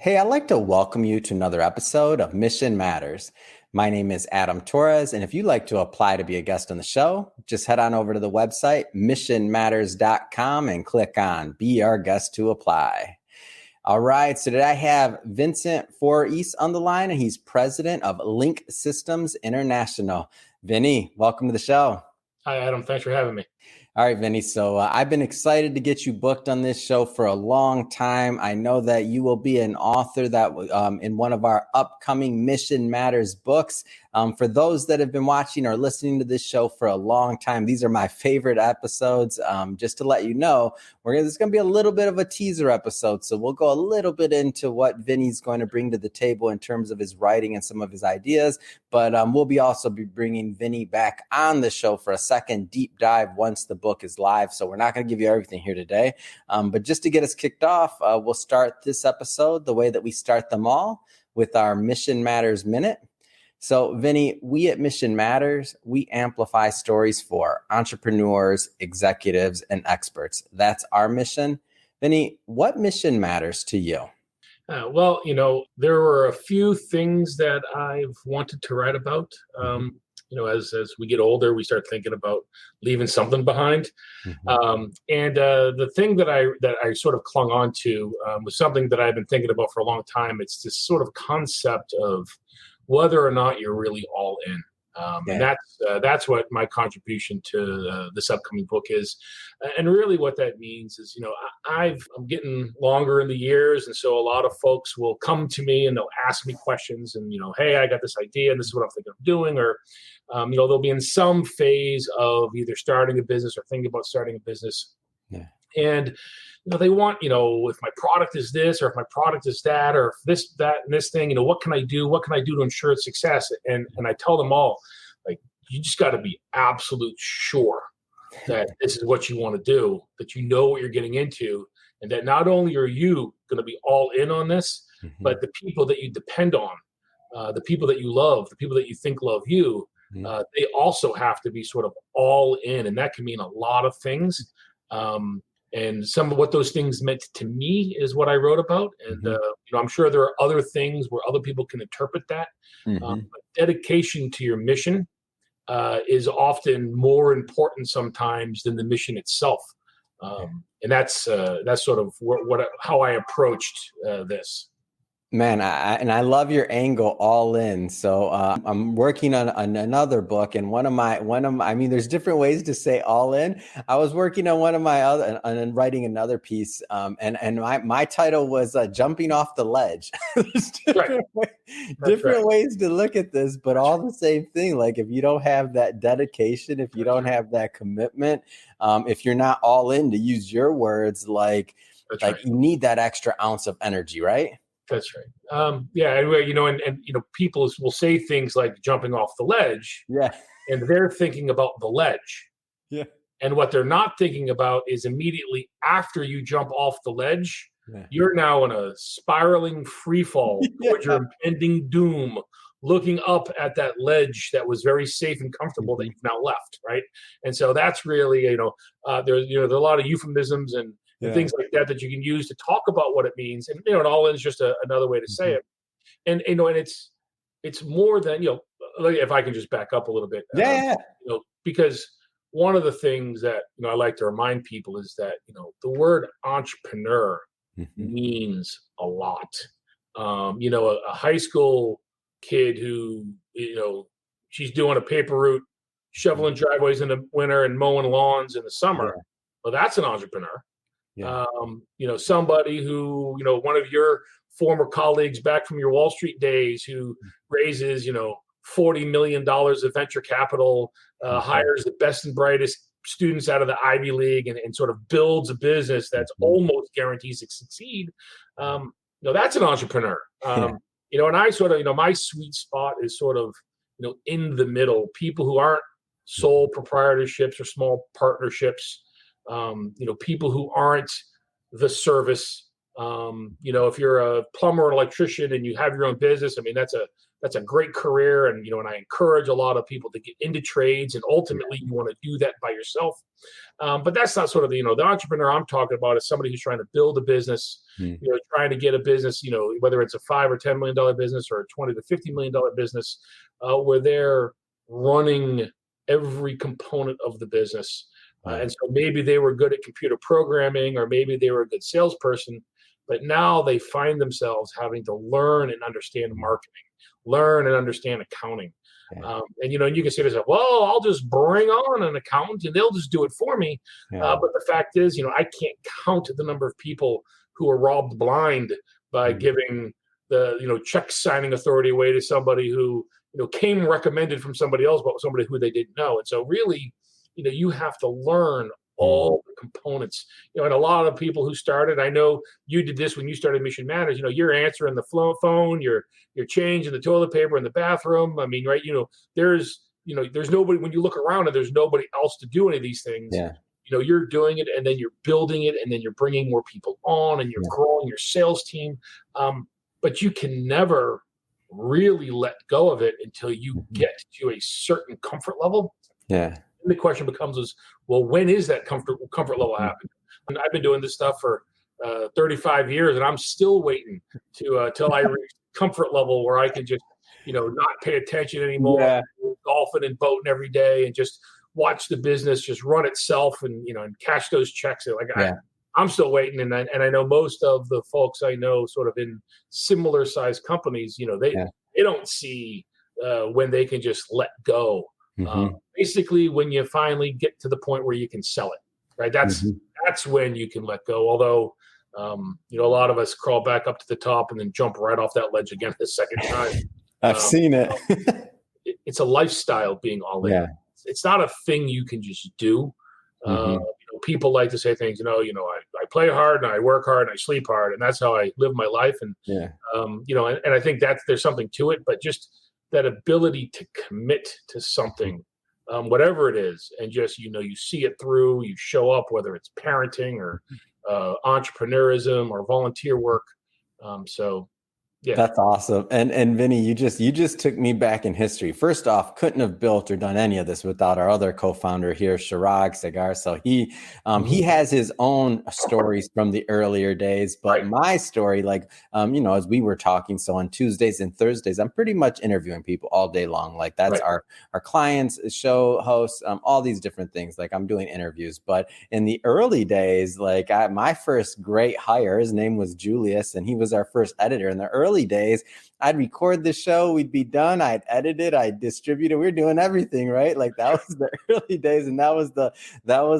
Hey, I'd like to welcome you to another episode of Mission Matters. My name is Adam Torres, and if you'd like to apply to be a guest on the show, just head on over to the website missionmatters.com and click on Be Our Guest to apply. All right, so today I have Vincent Voorhees on the line, and he's president of Link Systems International. Vinny, welcome to the show. Hi, Adam. Thanks for having me. All right, Vinny. So I've been excited to get you booked on this show for a long time. I know that you will be an author that in one of our upcoming Mission Matters books. For those that have been watching or listening to this show for a long time, these are my favorite episodes. Just to let you know, there's going to be a little bit of a teaser episode. So we'll go a little bit into what Vinny's going to bring to the table in terms of his writing and some of his ideas. But we'll also be bringing Vinny back on the show for a second deep dive once the book is live. So we're not going to give you everything here today. But just to get us kicked off, we'll start this episode the way that we start them all, with our Mission Matters Minute. So, Vinny, we at Mission Matters, we amplify stories for entrepreneurs, executives, and experts. That's our mission. Vinny, what mission matters to you? There were a few things that I've wanted to write about. As we get older, we start thinking about leaving something behind. The thing that I sort of clung on to was something that I've been thinking about for a long time. It's this sort of concept of whether or not you're really all in. And that's what my contribution to this upcoming book is. And really what that means is, I'm getting longer in the years. And so a lot of folks will come to me and they'll ask me questions and, hey, I got this idea and this is what I'm thinking of doing. Or, they'll be in some phase of either starting a business or thinking about starting a business. Yeah. And they want, if my product is this, or if my product is that, or if this, that, and this thing, what can I do? What can I do to ensure its success? And I tell them all, like, you just got to be absolute sure that this is what you want to do, that you know what you're getting into, and that not only are you going to be all in on this, but the people that you depend on, the people that you love, the people that you think love you, they also have to be sort of all in. And that can mean a lot of things. And some of what those things meant to me is what I wrote about. And, I'm sure there are other things where other people can interpret that. But dedication to your mission is often more important sometimes than the mission itself. And that's sort of how I approached this. Man, I love your angle, all in. So I'm working on another book, and there's different ways to say all in. I was working on one of my other and writing another piece, and my title was jumping off the ledge. There's different ways to look at this, but all the same thing. Like, if you don't have that dedication, if you don't have that commitment, if you're not all in, to use your words, you need that extra ounce of energy, right? That's right. And people will say things like jumping off the ledge. Yeah. And they're thinking about the ledge. Yeah. And what they're not thinking about is immediately after you jump off the ledge, you're now in a spiraling free fall towards your impending doom, looking up at that ledge that was very safe and comfortable that you've now left, right? And so that's really, there are a lot of euphemisms and things like that you can use to talk about what it means. And, it all is just another way to say it. And, and it's more than, if I can just back up a little bit, because one of the things that, I like to remind people is that, the word entrepreneur means a lot. A high school kid who, she's doing a paper route, shoveling driveways in the winter and mowing lawns in the summer. Well, that's an entrepreneur. Yeah. Somebody who, one of your former colleagues back from your Wall Street days who raises, $40 million of venture capital, hires the best and brightest students out of the Ivy League and sort of builds a business that's almost guarantees to succeed. That's an entrepreneur. And I sort of, my sweet spot is sort of, in the middle, people who aren't sole proprietorships or small partnerships. People who aren't the service If you're a plumber or electrician and you have your own business, I mean, that's a great career. And I encourage a lot of people to get into trades, and ultimately you want to do that by yourself. But that's not sort of the entrepreneur I'm talking about is somebody who's trying to build a business, trying to get a business, whether it's a $5 or $10 million business or a $20 to $50 million business, where they're running every component of the business. And so maybe they were good at computer programming, or maybe they were a good salesperson, but now they find themselves having to learn and understand marketing, learn and understand accounting. And you can say to yourself, well, I'll just bring on an accountant and they'll just do it for me. But the fact is, I can't count the number of people who are robbed blind by giving the, check signing authority away to somebody who, came recommended from somebody else, but somebody who they didn't know. And so really, you have to learn all the components, and a lot of people who started, I know you did this when you started Mission Matters, you're answering the phone, you're changing the toilet paper in the bathroom. I mean, right. There's nobody, when you look around and there's nobody else to do any of these things. Yeah. You're doing it, and then you're building it, and then you're bringing more people on, and you're growing your sales team. But you can never really let go of it until you get to a certain comfort level. Yeah. And the question becomes well, when is that comfort level happen? And I've been doing this stuff for 35 years, and I'm still waiting to till I reach comfort level where I can just, not pay attention anymore, golfing and boating every day, and just watch the business just run itself, and and cash those checks. I'm still waiting, and I know most of the folks I know, sort of in similar sized companies, they don't see when they can just let go. Basically, when you finally get to the point where you can sell it, right? That's when you can let go. Although, a lot of us crawl back up to the top and then jump right off that ledge again the second time. I've seen it. It's a lifestyle being all in. It's not a thing you can just do. People like to say things, I play hard and I work hard and I sleep hard, and that's how I live my life. And, and I think there's something to it, but just that ability to commit to something, whatever it is, and just, you see it through, you show up, whether it's parenting or entrepreneurism or volunteer work. Yeah. That's awesome. And Vinny, you just took me back in history. First off, couldn't have built or done any of this without our other co-founder here, Chirag Sagar. So he has his own stories from the earlier days, but my story, as we were talking, so on Tuesdays and Thursdays, I'm pretty much interviewing people all day long. Like that's our clients, show hosts, all these different things. Like I'm doing interviews, but in the early days, my first great hire, his name was Julius, and he was our first editor in the early days. I'd record the show, we'd be done, I'd edit it, I'd distribute it, we were doing everything, right? Like that was the early days, and that was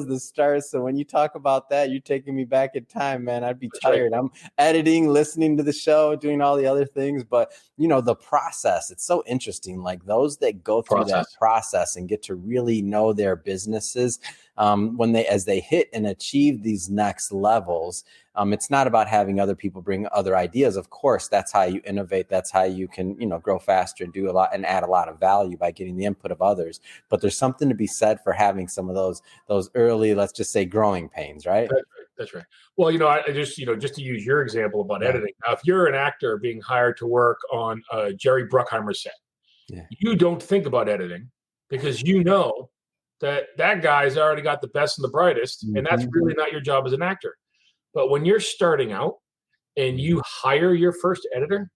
the start. So when you talk about that, you're taking me back in time, man. I'd be tired. I'm editing, listening to the show, doing all the other things, but the process, it's so interesting. Like those that go through that process and get to really know their businesses, as they hit and achieve these next levels, it's not about having other people bring other ideas. Of course, that's how you innovate. That's how you can, grow faster and do a lot and add a lot of value by getting the input of others. But there's something to be said for having some of those early, let's just say, growing pains, right? That's right. Well, I just, just to use your example about editing. Now, if you're an actor being hired to work on a Jerry Bruckheimer set, you don't think about editing because that guy's already got the best and the brightest, and that's really not your job as an actor. But when you're starting out and you hire your first editor,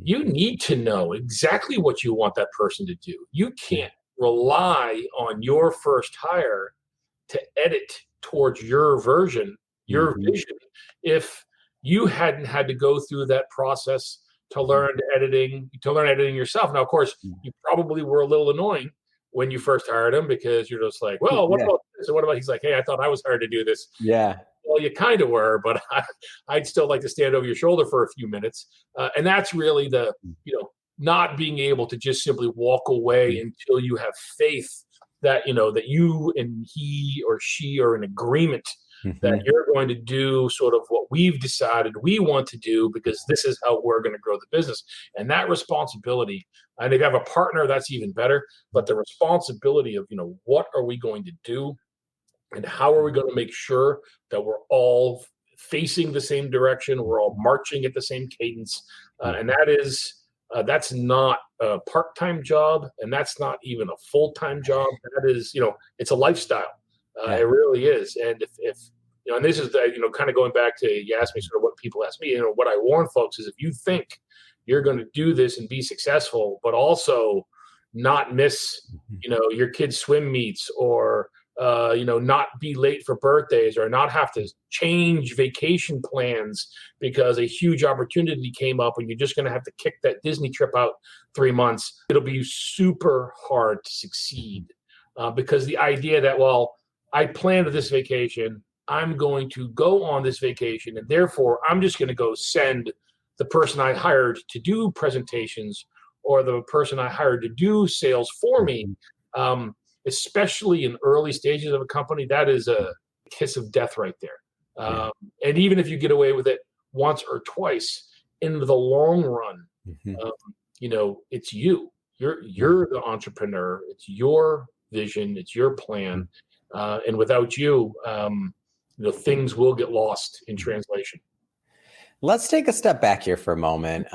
you need to know exactly what you want that person to do. You can't rely on your first hire to edit towards your version, your vision, if you hadn't had to go through that process to learn editing yourself. Now, of course, you probably were a little annoying when you first hired him because you're just like, well, what about this? And what about, he's like, hey, I thought I was hired to do this. Yeah. Well, you kind of were, but I'd still like to stand over your shoulder for a few minutes. And that's really the, not being able to just simply walk away until you have faith that, that you and he or she are in agreement that you're going to do sort of what we've decided we want to do because this is how we're going to grow the business. And that responsibility, and if you have a partner, that's even better. But the responsibility of, what are we going to do and how are we going to make sure that we're all facing the same direction. We're all marching at the same cadence. And that's not a part-time job, and that's not even a full-time job. That is, it's a lifestyle. It really is. And if and this is kind of going back to, you asked me sort of what people ask me, what I warn folks is, if you think you're going to do this and be successful, but also not miss, your kids' swim meets, or not be late for birthdays, or not have to change vacation plans because a huge opportunity came up and you're just going to have to kick that Disney trip out 3 months, it'll be super hard to succeed. Because the idea that, well, I planned this vacation, I'm going to go on this vacation, and therefore I'm just going to go send the person I hired to do presentations, or the person I hired to do sales for me, especially in early stages of a company, that is a kiss of death right there. And even if you get away with it once or twice, in the long run, it's you. You're the entrepreneur. It's your vision. It's your plan. And without you, things will get lost in translation. Let's take a step back here for a moment.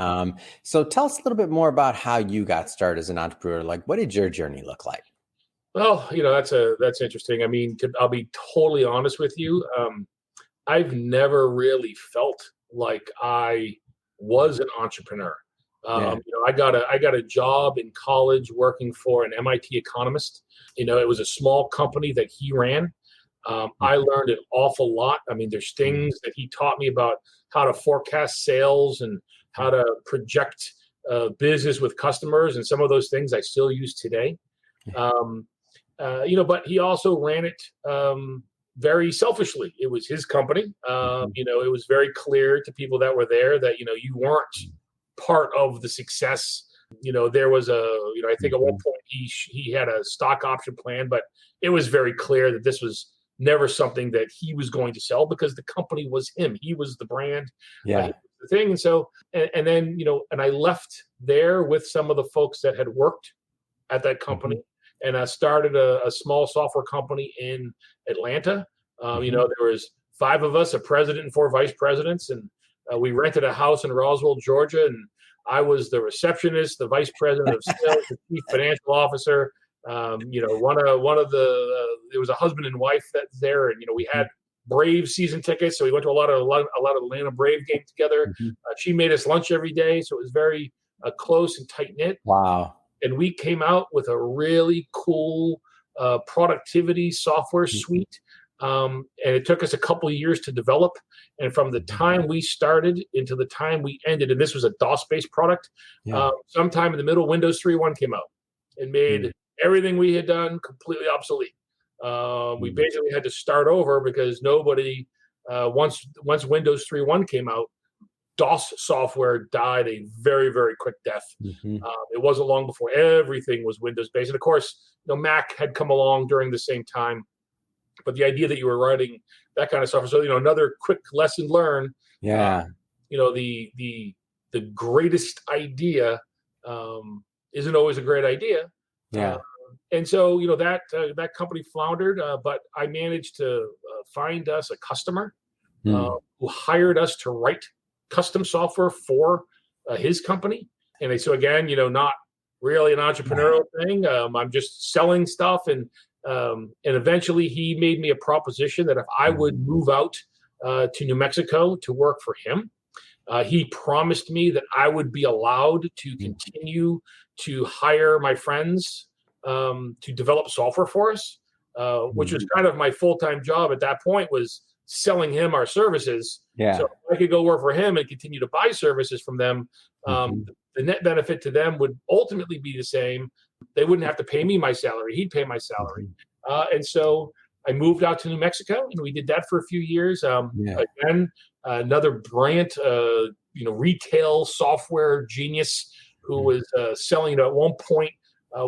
So tell us a little bit more about how you got started as an entrepreneur. Like, what did your journey look like? Well, that's interesting. I mean, I'll be totally honest with you. I've never really felt like I was an entrepreneur. I got a job in college working for an MIT economist. It was a small company that he ran. I learned an awful lot. I mean, there's things that he taught me about how to forecast sales and how to project business with customers, and some of those things I still use today. But he also ran it very selfishly. It was his company. It was very clear to people that were there that, you weren't part of the success. There was I think at one point he had a stock option plan, but it was very clear that this was never something that he was going to sell, because the company was him. He was the brand, the thing. And so, and then, and I left there with some of the folks that had worked at that company. And I started a small software company in Atlanta. There was 5 of us, a president and 4 vice presidents, and we rented a house in Roswell, Georgia. And I was the receptionist, the vice president of sales, the chief financial officer. There was a husband and wife that's there, and we had Brave season tickets, so we went to a lot of Atlanta Brave games together. She made us lunch every day, so it was very close and tight knit. Wow! And we came out with a really cool productivity software suite, and it took us a couple of years to develop. And from the time we started into the time we ended, and this was a DOS-based product, sometime in the middle, Windows 3.1 came out and made everything we had done completely obsolete. We basically had to start over, because nobody, once Windows 3.1 came out, DOS software died a very, very quick death. It wasn't long before everything was Windows-based. And of course, Mac had come along during the same time. But the idea that you were writing that kind of software, so another quick lesson learned. The greatest idea isn't always a great idea. And so, that company floundered, but I managed to find us a customer who hired us to write custom software for his company. And so again, not really an entrepreneurial thing. I'm just selling stuff. And eventually he made me a proposition that if I would move out to New Mexico to work for him, he promised me that I would be allowed to continue to hire my friends to develop software for us, which was kind of my full-time job at that point, was selling him our services. So I could go work for him and continue to buy services from them. The net benefit to them would ultimately be the same. They wouldn't have to pay me my salary. He'd pay my salary. And so I moved out to New Mexico, and we did that for a few years. Again, another brilliant, retail software genius who was selling, at one point,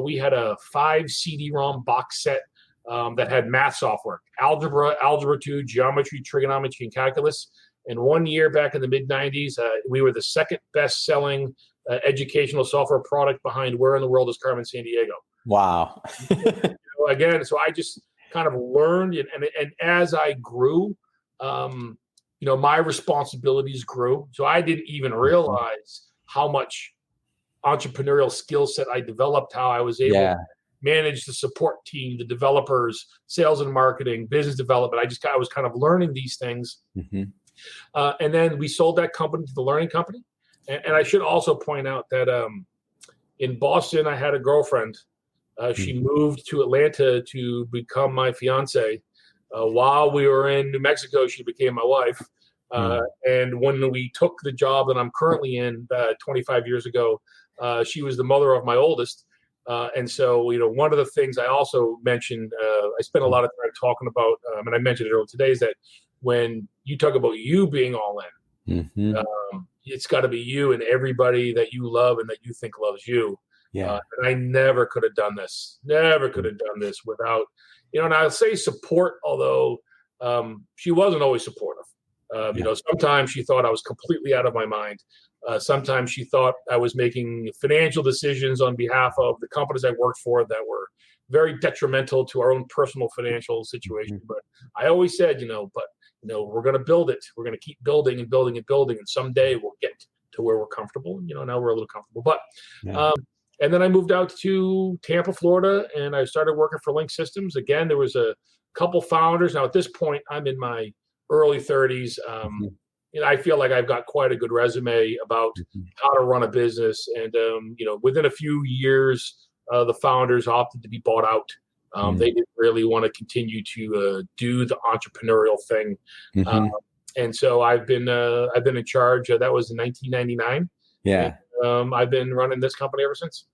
we had a 5 CD-ROM box set that had math software, algebra, algebra 2, geometry, trigonometry, and calculus. And one year back in the mid-90s, we were the second best-selling educational software product behind Where in the World is Carmen Sandiego. Wow. Again, so I just kind of learned, and as I grew, my responsibilities grew. So I didn't even realize how much entrepreneurial skill set I developed, how I was able to manage the support team, the developers, sales and marketing, business development. I was kind of learning these things. And then we sold that company to the Learning Company. And I should also point out that in Boston, I had a girlfriend. She moved to Atlanta to become my fiance. While we were in New Mexico, she became my wife. And when we took the job that I'm currently in 25 years ago, she was the mother of my oldest. And so, one of the things I also mentioned, I spent a lot of time talking about, and I mentioned it earlier today, is that when you talk about you being all in, it's got to be you and everybody that you love and that you think loves you. And I never could have done this without, and I'll say support, although she wasn't always supportive. Sometimes she thought I was completely out of my mind. Sometimes she thought I was making financial decisions on behalf of the companies I worked for that were very detrimental to our own personal financial situation. But I always said, we're going to build it. We're going to keep building and building and building. And someday we'll get to where we're comfortable. Now we're a little comfortable. But and then I moved out to Tampa, Florida, and I started working for Link Systems. Again, there was a couple founders. Now, at this point, I'm in my early 30s. I feel like I've got quite a good resume about how to run a business. And, within a few years, the founders opted to be bought out. They didn't really want to continue to do the entrepreneurial thing. And so I've been in charge. That was in 1999. And, I've been running this company ever since.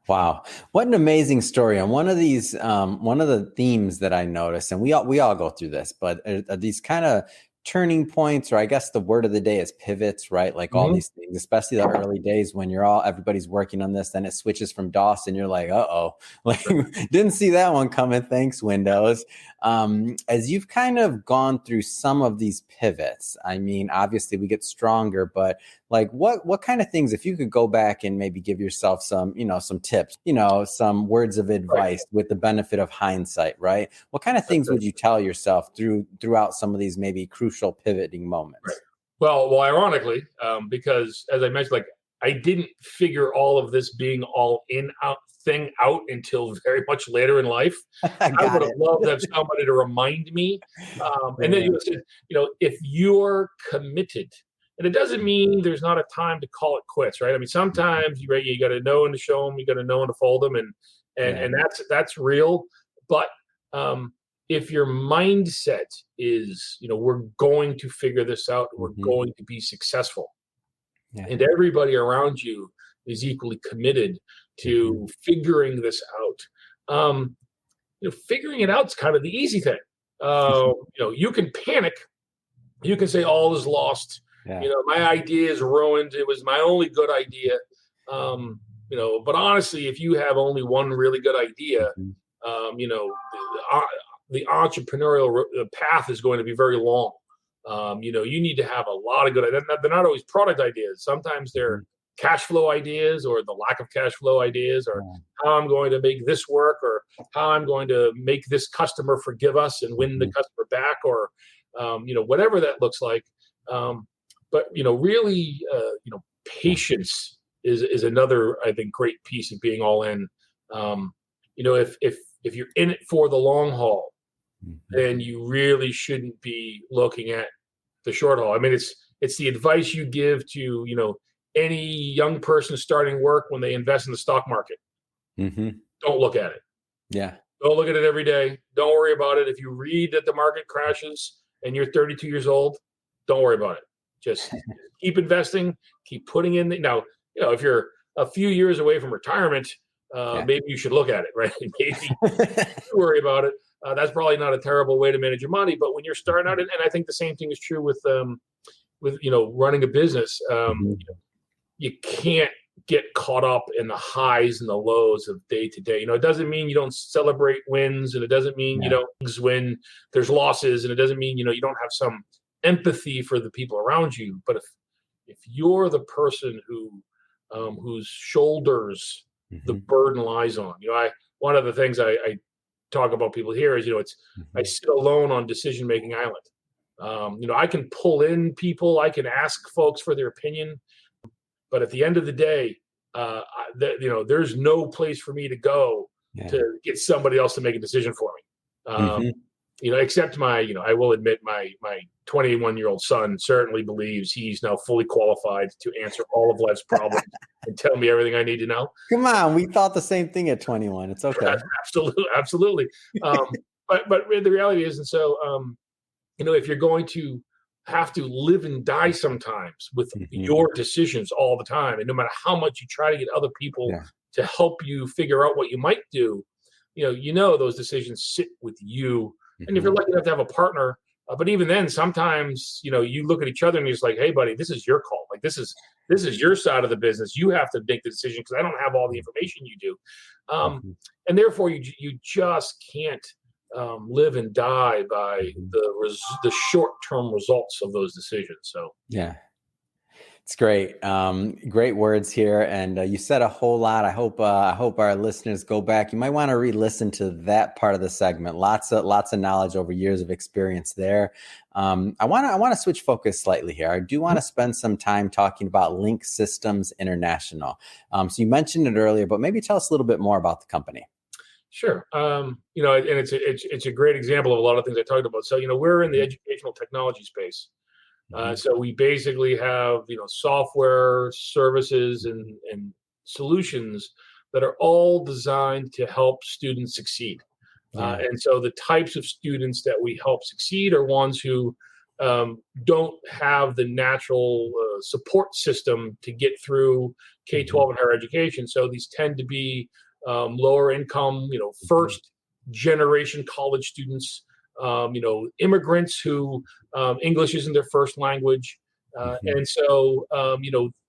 Wow. What an amazing story. And one of the themes that I noticed, and we all go through this, but these kind of turning points, or I guess the word of the day is pivots, right? Like all these things, especially the early days when everybody's working on this, then it switches from DOS and you're like, like didn't see that one coming. Thanks, Windows. As you've kind of gone through some of these pivots, I mean, obviously we get stronger, but like what kind of things, if you could go back and maybe give yourself some, some tips, some words of advice with the benefit of hindsight, right? What kind of things would you tell yourself throughout some of these maybe crucial pivoting moments? Right. Well, ironically, because as I mentioned, like I didn't figure all of this being all in out thing out until very much later in life. I would have loved to have somebody to remind me. And then if you're committed, and it doesn't mean there's not a time to call it quits, right? I mean, sometimes you got to know when to show them, you got to know when to fold them, and that's real. But if your mindset is, we're going to figure this out, we're going to be successful, and everybody around you is equally committed to figuring this out. Figuring it out is kind of the easy thing. You can panic, you can say all is lost. My idea is ruined. It was my only good idea. But honestly, if you have only one really good idea, the entrepreneurial path is going to be very long. You need to have a lot of good ideas. They're not always product ideas. Sometimes they're cash flow ideas, or the lack of cash flow ideas, or how I'm going to make this work, or how I'm going to make this customer forgive us and win the customer back, or whatever that looks like. But really, patience is another, I think, great piece of being all in. If you're in it for the long haul, then you really shouldn't be looking at the short haul. I mean, it's the advice you give to any young person starting work when they invest in the stock market. Don't look at it. Don't look at it every day. Don't worry about it. If you read that the market crashes and you're 32 years old, don't worry about it. Just keep investing, keep putting in. Now, if you're a few years away from retirement, maybe you should look at it, right? Maybe worry about it. That's probably not a terrible way to manage your money. But when you're starting out, and I think the same thing is true with running a business. You can't get caught up in the highs and the lows of day to day. It doesn't mean you don't celebrate wins, and it doesn't mean you don't win. There's losses, and it doesn't mean you don't have some empathy for the people around you. But if you're the person whose shoulders the burden lies on, one of the things I talk about people here is I sit alone on decision making island. I can pull in people, I can ask folks for their opinion, but at the end of the day, there's no place for me to go to get somebody else to make a decision for me. Except I will admit my 21-year-old son certainly believes he's now fully qualified to answer all of life's problems and tell me everything I need to know. Come on, we thought the same thing at 21. It's okay. Absolutely. But the reality is, and so if you're going to have to live and die sometimes with your decisions all the time, and no matter how much you try to get other people to help you figure out what you might do, those decisions sit with you. And if you're lucky enough to have a partner, but even then, sometimes, you look at each other and you're just like, hey, buddy, this is your call. Like, this is your side of the business. You have to make the decision because I don't have all the information you do. And therefore, you just can't live and die by the short-term results of those decisions. So, yeah. It's great. Great words here. And you said a whole lot. I hope our listeners go back. You might want to re-listen to that part of the segment. Lots of knowledge over years of experience there. I want to switch focus slightly here. I do want to spend some time talking about Link Systems International. So you mentioned it earlier, but maybe tell us a little bit more about the company. Sure. And it's a great example of a lot of things I talked about. So, we're in the educational technology space. So we basically have, software, services, and solutions that are all designed to help students succeed. And so the types of students that we help succeed are ones who don't have the natural support system to get through K-12 and higher education. So these tend to be lower income, first generation college students, immigrants who English isn't their first language. And so,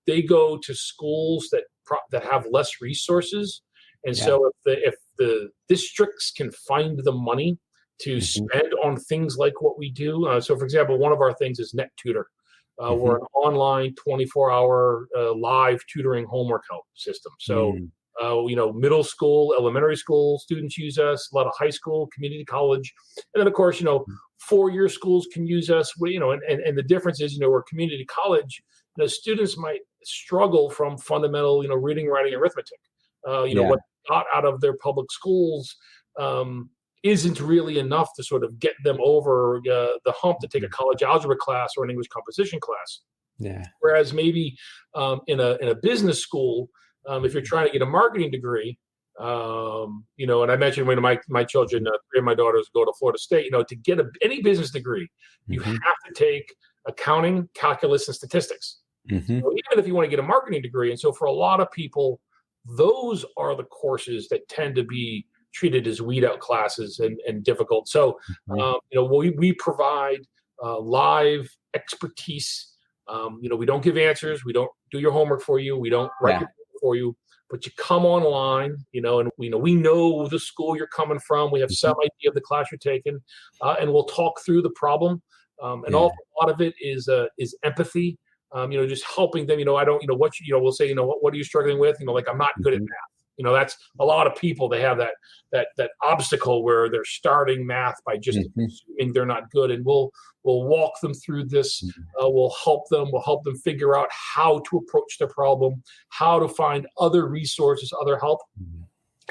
they go to schools that have less resources. And so if the districts can find the money to spend on things like what we do. So, for example, one of our things is NetTutor. We're an online 24-hour live tutoring homework help system. So, middle school, elementary school students use us, a lot of high school, community college. And then, of course, 4-year schools can use us. And the difference is, we're community college, students might struggle from fundamental, reading, writing, arithmetic. What got out of their public schools isn't really enough to sort of get them over the hump to take a college algebra class or an English composition class. Yeah. Whereas maybe in a business school, if you're trying to get a marketing degree, and I mentioned when my children, 3 of my daughters go to Florida State, to get any business degree, you have to take accounting, calculus, and statistics. So even if you want to get a marketing degree. And so for a lot of people, those are the courses that tend to be treated as weed out classes and difficult. So, we provide live expertise. We don't give answers. We don't do your homework for you. We don't write for you, but you come online, and we know the school you're coming from. We have some idea of the class you're taking, and we'll talk through the problem. A lot of it is empathy. Just helping them. I don't. We'll say, what are you struggling with? Like, I'm not good at math. That's a lot of people. They have that obstacle where they're starting math by just assuming they're not good, and we'll walk them through this. We'll help them figure out how to approach the problem, how to find other resources, other help,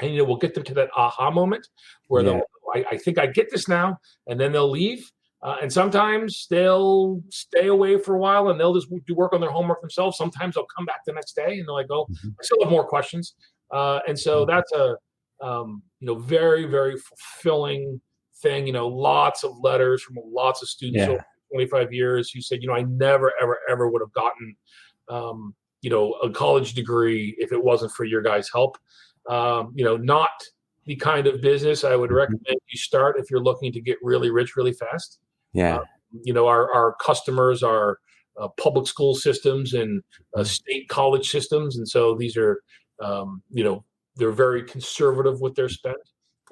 and we'll get them to that aha moment where I think I get this now, and then they'll leave. And sometimes they'll stay away for a while and they'll just do work on their homework themselves. Sometimes they'll come back the next day and they're like, "Oh, I still have more questions." And so that's a very, very fulfilling thing. Lots of letters from lots of students over 25 years who said, I never, ever, ever would have gotten, a college degree if it wasn't for your guys' help. Not the kind of business I would recommend you start if you're looking to get really rich really fast. Our customers are public school systems and state college systems. And so these are, they're very conservative with their spend.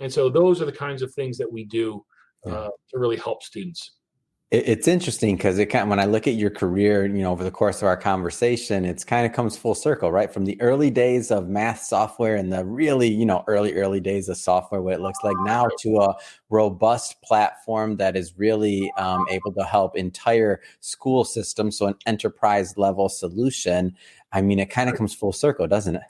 And so those are the kinds of things that we do to really help students. It's interesting because when I look at your career, over the course of our conversation, it's kind of comes full circle, right? From the early days of math software and the really, early days of software, what it looks like now, to a robust platform that is really able to help entire school systems. So an enterprise level solution. I mean, it kind of comes full circle, doesn't it?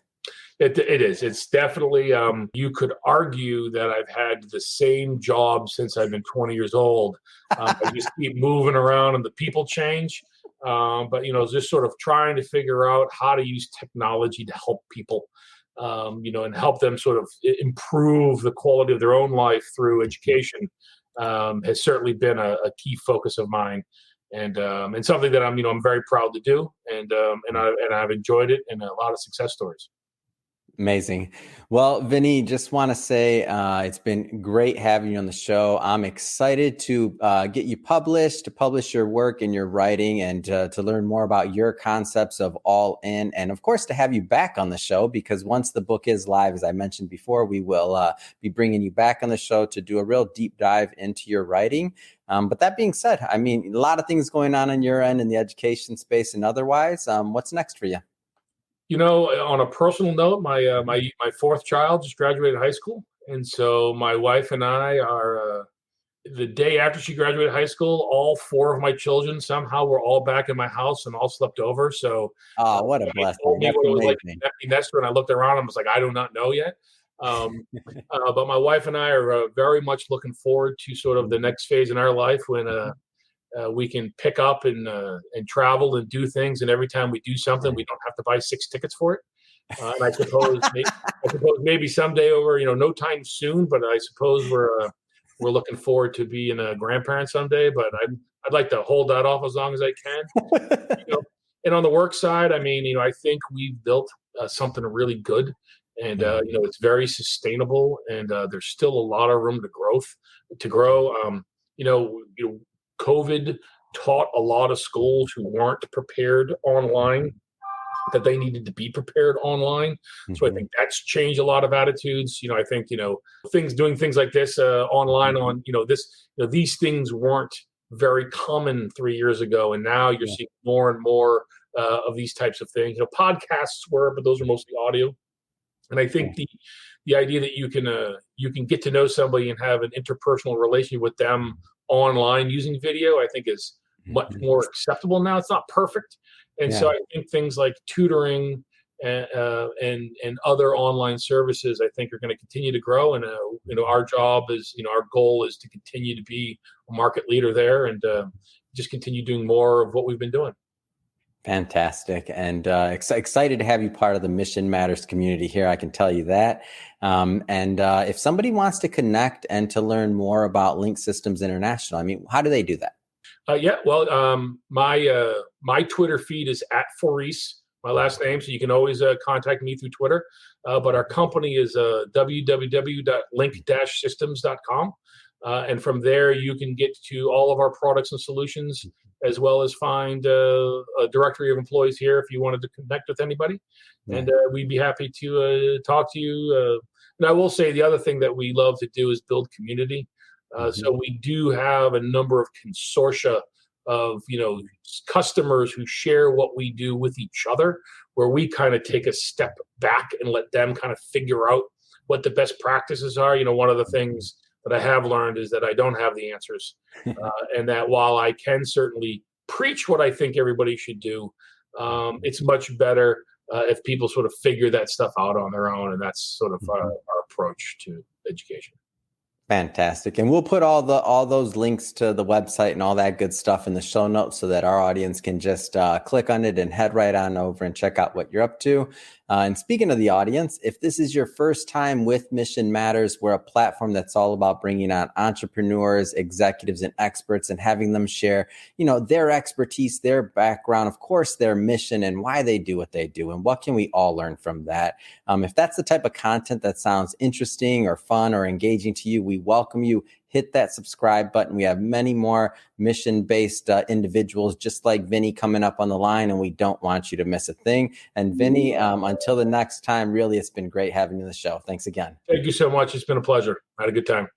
It is. It's definitely, you could argue that I've had the same job since I've been 20 years old. I just keep moving around and the people change. But, just sort of trying to figure out how to use technology to help people, and help them sort of improve the quality of their own life through education has certainly been a key focus of mine. And something that I'm very proud to do. And I've enjoyed it, and a lot of success stories. Amazing. Well, Vinny, just want to say it's been great having you on the show. I'm excited to get you published, to publish your work and your writing, and to learn more about your concepts of All In. And of course, to have you back on the show, because once the book is live, as I mentioned before, we will be bringing you back on the show to do a real deep dive into your writing. But that being said, I mean, a lot of things going on your end in the education space and otherwise. What's next for you? On a personal note, my fourth child just graduated high school, and so my wife and I are the day after she graduated high school. All four of my children somehow were all back in my house and all slept over. So, what a blessing! Told me what it was like to be empty nester, and I looked around and was like, I do not know yet. But my wife and I are very much looking forward to sort of the next phase in our life when we can pick up and travel and do things. And every time we do something, we don't have to buy 6 tickets for it. And I suppose maybe someday over, no time soon, but I suppose we're looking forward to being a grandparent someday. But I'd like to hold that off as long as I can. And on the work side, I mean, I think we've built something really good, and it's very sustainable, and there's still a lot of room to grow. COVID taught a lot of schools who weren't prepared online that they needed to be prepared online. Mm-hmm. So I think that's changed a lot of attitudes. I think, doing things like this online on, these things weren't very common 3 years ago. And now you're seeing more and more of these types of things. Podcasts were, but those are mostly audio. And I think the idea that you can get to know somebody and have an interpersonal relationship with them online using video, I think is much more acceptable now. It's not perfect. And so I think things like tutoring and other online services, I think, are going to continue to grow. And, our job is, our goal is to continue to be a market leader there, and just continue doing more of what we've been doing. Fantastic. And excited to have you part of the Mission Matters community here. I can tell you that. And if somebody wants to connect and to learn more about Link Systems International, I mean, how do they do that? My Twitter feed is @Faurice, my last name. So you can always contact me through Twitter. But our company is www.link-systems.com. And from there, you can get to all of our products and solutions, as well as find a directory of employees here if you wanted to connect with anybody. And we'd be happy to talk to you. And I will say the other thing that we love to do is build community. So we do have a number of consortia of, customers who share what we do with each other, where we kind of take a step back and let them kind of figure out what the best practices are. One of the things that I have learned is that I don't have the answers, and that while I can certainly preach what I think everybody should do, it's much better if people sort of figure that stuff out on their own, and that's sort of our approach to education. Fantastic. And we'll put all those links to the website and all that good stuff in the show notes so that our audience can just click on it and head right on over and check out what you're up to. And speaking of the audience, if this is your first time with Mission Matters, we're a platform that's all about bringing on entrepreneurs, executives, and experts and having them share, their expertise, their background, of course, their mission and why they do what they do. And what can we all learn from that? If that's the type of content that sounds interesting or fun or engaging to you, we welcome you. Hit that subscribe button. We have many more mission-based individuals just like Vinny coming up on the line, and we don't want you to miss a thing. And Vinny, until the next time, really, it's been great having you on the show. Thanks again. Thank you so much. It's been a pleasure. I had a good time.